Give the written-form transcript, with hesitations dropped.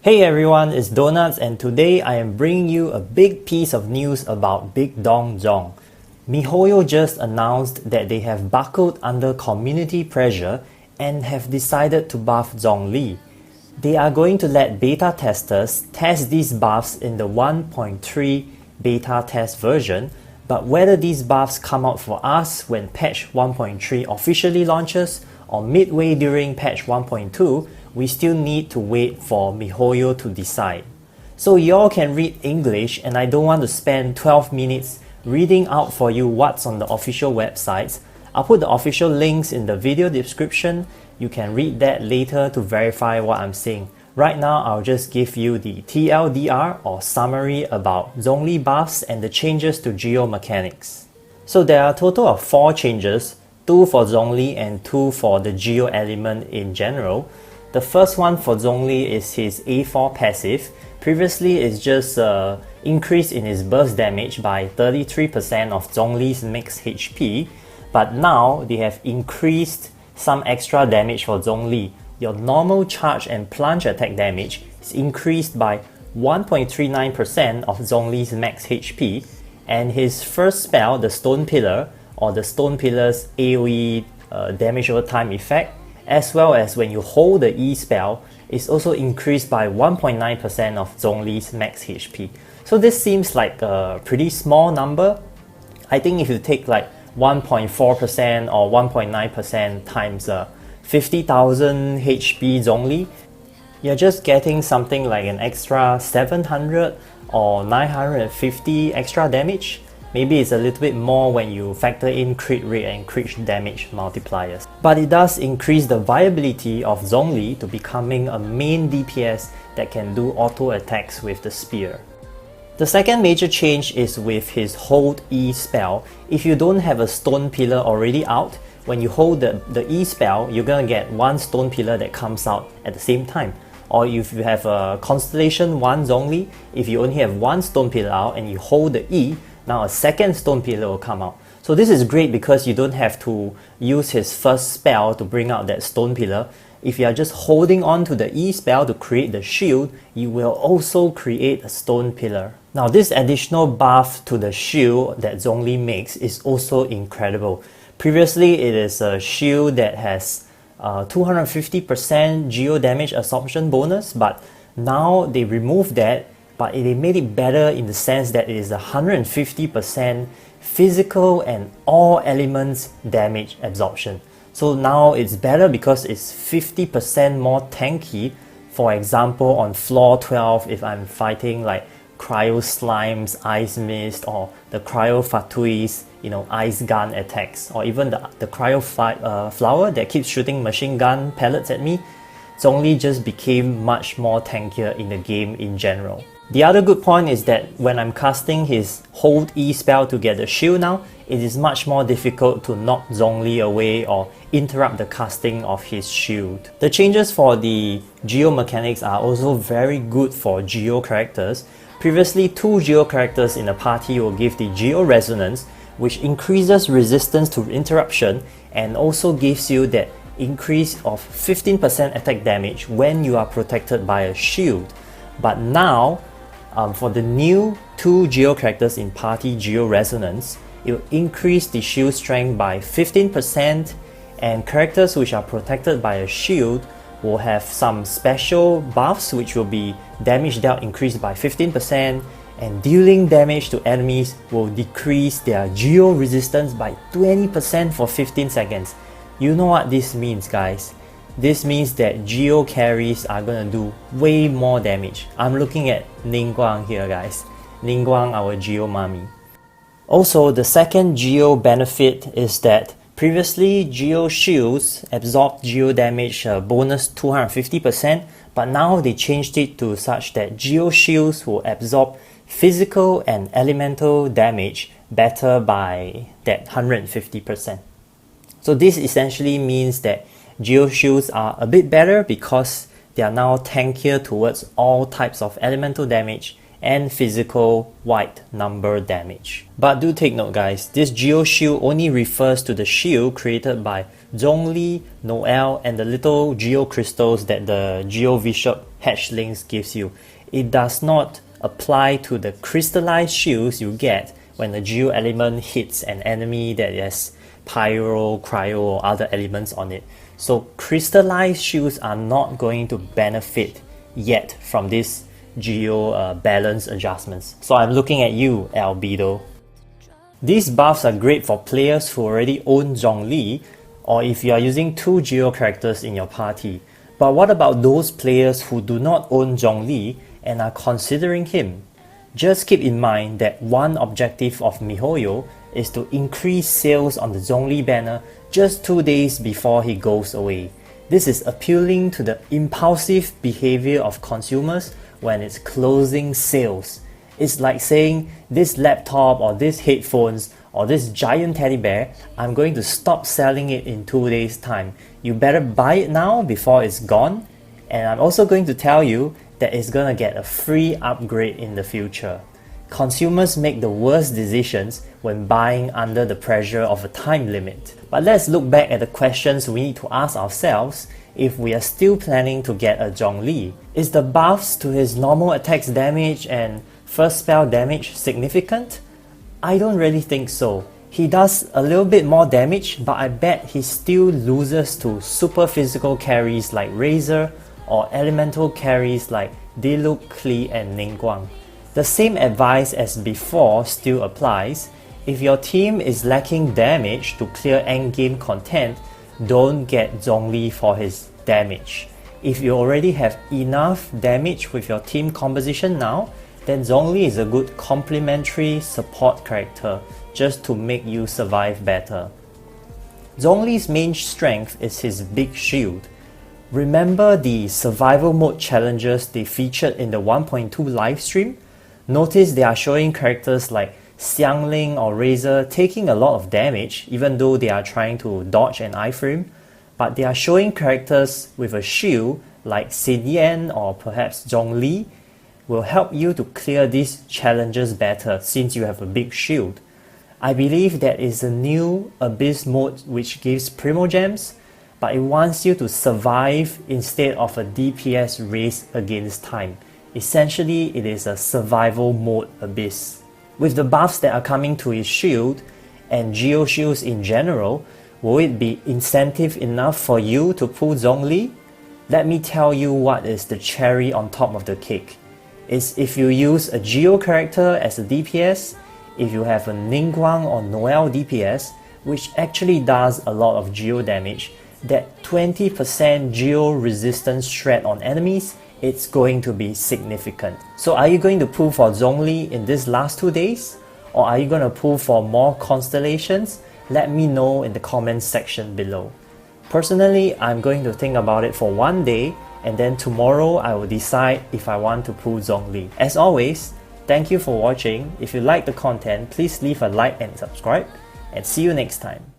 Hey everyone, it's Donuts and today I am bringing you a big piece of news about Big Dong Zhong. Mihoyo just announced that they have buckled under community pressure and have decided to buff Zhongli. They are going to let beta testers test these buffs in the 1.3 beta test version, but whether these buffs come out for us when patch 1.3 officially launches or midway during patch 1.2, we still need to wait for Mihoyo to decide. So y'all can read English and I don't want to spend 12 minutes reading out for you what's on the official websites. I'll put the official links in the video description. You can read that later to verify what I'm saying. Right now, I'll just give you the TLDR or summary about Zhongli buffs and the changes to geo mechanics. So there are a total of 4 changes, 2 for Zhongli and 2 for the geo element in general. The first one for Zhongli is his A4 passive. Previously, it's just increase in his burst damage by 33% of Zhongli's max HP, but now they have increased some extra damage for Zhongli. Your normal charge and plunge attack damage is increased by 1.39% of Zhongli's max HP, and his first spell, the Stone Pillar, or the Stone Pillar's AoE damage over time effect, as well as when you hold the E spell, is also increased by 1.9% of Zhongli's max HP. So this seems like a pretty small number. I think if you take like 1.4% or 1.9% times 50,000 HP Zhongli, you're just getting something like an extra 700 or 950 extra damage. Maybe it's a little bit more when you factor in crit rate and crit damage multipliers. But it does increase the viability of Zhongli to becoming a main DPS that can do auto attacks with the spear. The second major change is with his Hold E spell. If you don't have a Stone Pillar already out, when you hold the E spell, you're gonna get one Stone Pillar that comes out at the same time. Or if you have a Constellation 1 Zhongli, if you only have one Stone Pillar out and you hold the E, now a second Stone Pillar will come out. So this is great because you don't have to use his first spell to bring out that Stone Pillar. If you are just holding on to the E spell to create the shield, you will also create a Stone Pillar. Now this additional buff to the shield that Zhongli makes is also incredible. Previously it is a shield that has 250% geo damage absorption bonus, but now they removed that, but they made it better in the sense that it is 150% physical and all elements damage absorption. So now it's better because it's 50% more tanky. For example, on floor 12, if I'm fighting like Cryo Slimes, Ice Mist, or the Cryo Fatui's, Ice Gun attacks, or even the Cryo Flower that keeps shooting machine gun pellets at me, Zhongli just became much more tankier in the game in general. The other good point is that when I'm casting his Hold E spell to get the shield now, it is much more difficult to knock Zhongli away or interrupt the casting of his shield. The changes for the geo mechanics are also very good for geo characters. Previously, 2 geo characters in a party will give the Geo Resonance, which increases resistance to interruption and also gives you that increase of 15% attack damage when you are protected by a shield. But now, for the new 2 Geo characters in Party Geo Resonance, it will increase the shield strength by 15%, and characters which are protected by a shield will have some special buffs which will be damage dealt increased by 15%, and dealing damage to enemies will decrease their geo resistance by 20% for 15 seconds. You know what this means, guys? This means that geo carries are gonna do way more damage. I'm looking at Ningguang here, guys. Ningguang, our geo mommy. Also, the second geo benefit is that previously geo shields absorbed geo damage bonus 250%, but now they changed it to such that geo shields will absorb physical and elemental damage better by that 150%. So this essentially means that geo shields are a bit better because they are now tankier towards all types of elemental damage and physical white number damage. But do take note, guys, this Geo Shield only refers to the shield created by Zhongli, Noel, and the little Geo crystals that the Geo Bishop hatchlings gives you. It does not apply to the crystallized shields you get when the Geo element hits an enemy that has pyro, cryo or other elements on it. So crystallized shields are not going to benefit yet from this Geo balance adjustments. So I'm looking at you, Albedo. These buffs are great for players who already own Zhongli, or if you are using 2 Geo characters in your party. But what about those players who do not own Zhongli and are considering him? Just keep in mind that one objective of Mihoyo is to increase sales on the Zhongli banner just 2 days before he goes away. This is appealing to the impulsive behavior of consumers when it's closing sales. It's like saying, this laptop or this headphones or this giant teddy bear, I'm going to stop selling it in 2 days time. You better buy it now before it's gone. And I'm also going to tell you that it's gonna get a free upgrade in the future. Consumers make the worst decisions when buying under the pressure of a time limit. But let's look back at the questions we need to ask ourselves if we are still planning to get a Zhongli. Is the buffs to his normal attacks damage and first spell damage significant? I don't really think so. He does a little bit more damage, but I bet he still loses to super physical carries like Razor or elemental carries like Diluc, Klee and Ningguang. The same advice as before still applies. If your team is lacking damage to clear endgame content, don't get Zhongli for his damage. If you already have enough damage with your team composition now, then Zhongli is a good complementary support character just to make you survive better. Zhongli's main strength is his big shield. Remember the survival mode challenges they featured in the 1.2 livestream? Notice they are showing characters like Xiangling or Razor taking a lot of damage even though they are trying to dodge an iframe, but they are showing characters with a shield like Xin Yan or perhaps Zhongli will help you to clear these challenges better since you have a big shield. I believe that is a new Abyss mode which gives Primogems, but it wants you to survive instead of a DPS race against time. Essentially, it is a survival mode Abyss. With the buffs that are coming to his shield and Geo shields in general, will it be incentive enough for you to pull Zhongli? Let me tell you what is the cherry on top of the cake. Is if you use a Geo character as a DPS, if you have a Ningguang or Noel DPS, which actually does a lot of Geo damage, that 20% Geo resistance shred on enemies, it's going to be significant. So are you going to pull for Zhongli in these last 2 days? Or are you going to pull for more Constellations? Let me know in the comments section below. Personally, I'm going to think about it for 1 day, and then tomorrow I will decide if I want to pull Zhongli. As always, thank you for watching. If you like the content, please leave a like and subscribe, and see you next time.